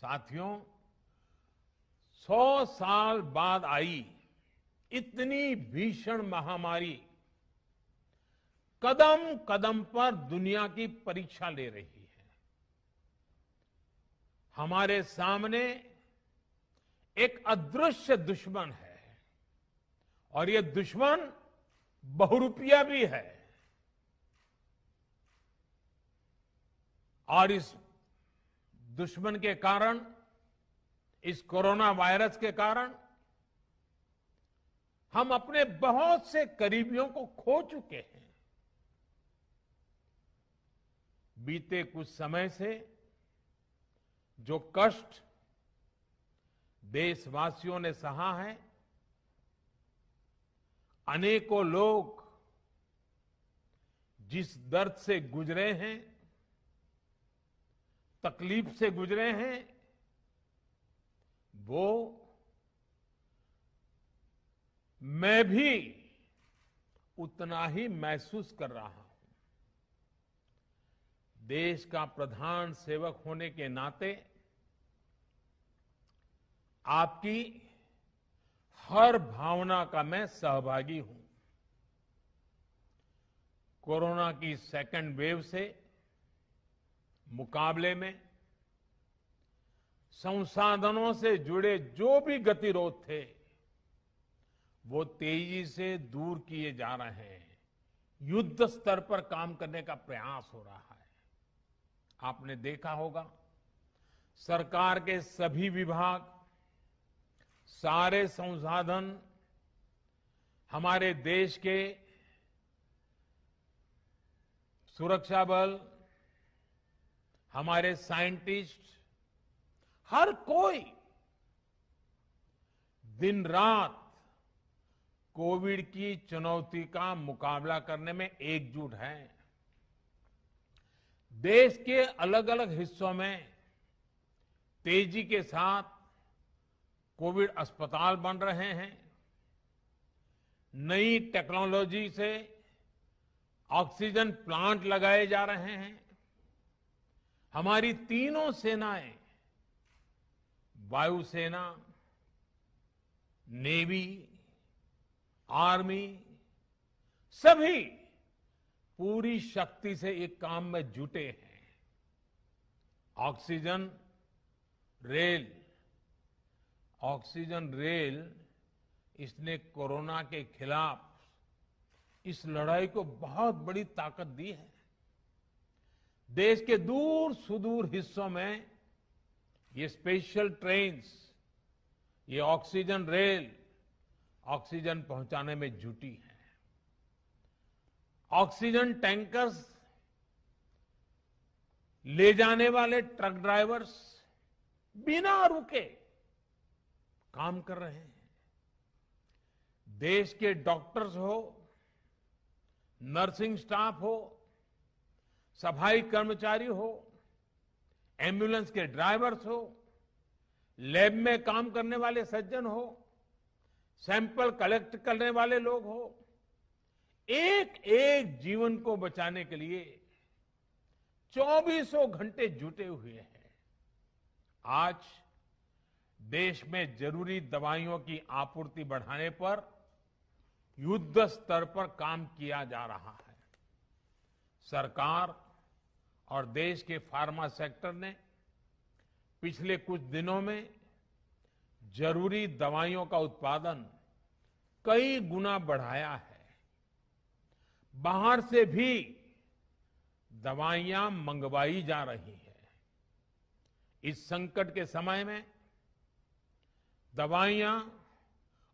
साथियों, 100 साल बाद आई इतनी भीषण महामारी कदम कदम पर दुनिया की परीक्षा ले रही है। हमारे सामने एक अदृश्य दुश्मन है और ये दुश्मन बहुरूपिया भी है। और इस दुश्मन के कारण, इस कोरोना वायरस के कारण हम अपने बहुत से करीबियों को खो चुके हैं। बीते कुछ समय से जो कष्ट देशवासियों ने सहा है, अनेकों लोग जिस दर्द से गुजरे हैं, तकलीफ से गुजरे हैं, वो मैं भी उतना ही महसूस कर रहा हूं। देश का प्रधान सेवक होने के नाते आपकी हर भावना का मैं सहभागी हूं। कोरोना की सेकंड वेव से मुकाबले में संसाधनों से जुड़े जो भी गतिरोध थे, वो तेजी से दूर किए जा रहे हैं। युद्ध स्तर पर काम करने का प्रयास हो रहा है। आपने देखा होगा, सरकार के सभी विभाग, सारे संसाधन, हमारे देश के सुरक्षा बल, हमारे साइंटिस्ट, हर कोई दिन रात कोविड की चुनौती का मुकाबला करने में एकजुट है। देश के अलग अलग हिस्सों में तेजी के साथ कोविड अस्पताल बन रहे हैं। नई टेक्नोलॉजी से ऑक्सीजन प्लांट लगाए जा रहे हैं। हमारी तीनों सेनाएं, वायुसेना, नेवी, आर्मी, सभी पूरी शक्ति से एक काम में जुटे हैं। ऑक्सीजन रेल इसने कोरोना के खिलाफ इस लड़ाई को बहुत बड़ी ताकत दी है। देश के दूर सुदूर हिस्सों में ये स्पेशल ट्रेन्स, ये ऑक्सीजन रेल ऑक्सीजन पहुंचाने में जुटी है। ऑक्सीजन टैंकर्स ले जाने वाले ट्रक ड्राइवर्स बिना रुके काम कर रहे हैं। देश के डॉक्टर्स हो, नर्सिंग स्टाफ हो, सफाई कर्मचारी हो, एम्बुलेंस के ड्राइवर्स हो, लैब में काम करने वाले सज्जन हो, सैंपल कलेक्ट करने वाले लोग हो, एक एक जीवन को बचाने के लिए 24 घंटे जुटे हुए हैं। आज देश में जरूरी दवाइयों की आपूर्ति बढ़ाने पर युद्ध स्तर पर काम किया जा रहा है। सरकार और देश के फार्मा सेक्टर ने पिछले कुछ दिनों में जरूरी दवाइयों का उत्पादन कई गुना बढ़ाया है। बाहर से भी दवाइयां मंगवाई जा रही हैं। इस संकट के समय में दवाइयां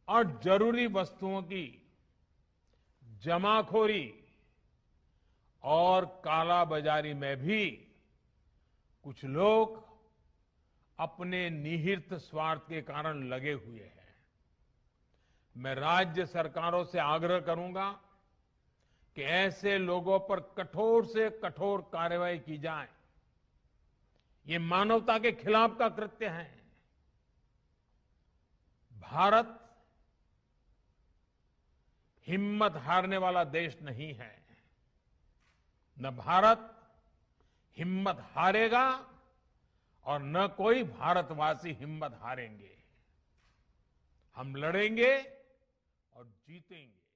और जरूरी वस्तुओं की जमाखोरी और कालाबाजारी में भी कुछ लोग अपने निहित स्वार्थ के कारण लगे हुए हैं। मैं राज्य सरकारों से आग्रह करूंगा कि ऐसे लोगों पर कठोर से कठोर कार्रवाई की जाए। ये मानवता के खिलाफ का कृत्य है। भारत हिम्मत हारने वाला देश नहीं है। न भारत हिम्मत हारेगा और न कोई भारतवासी हिम्मत हारेंगे। हम लड़ेंगे और जीतेंगे।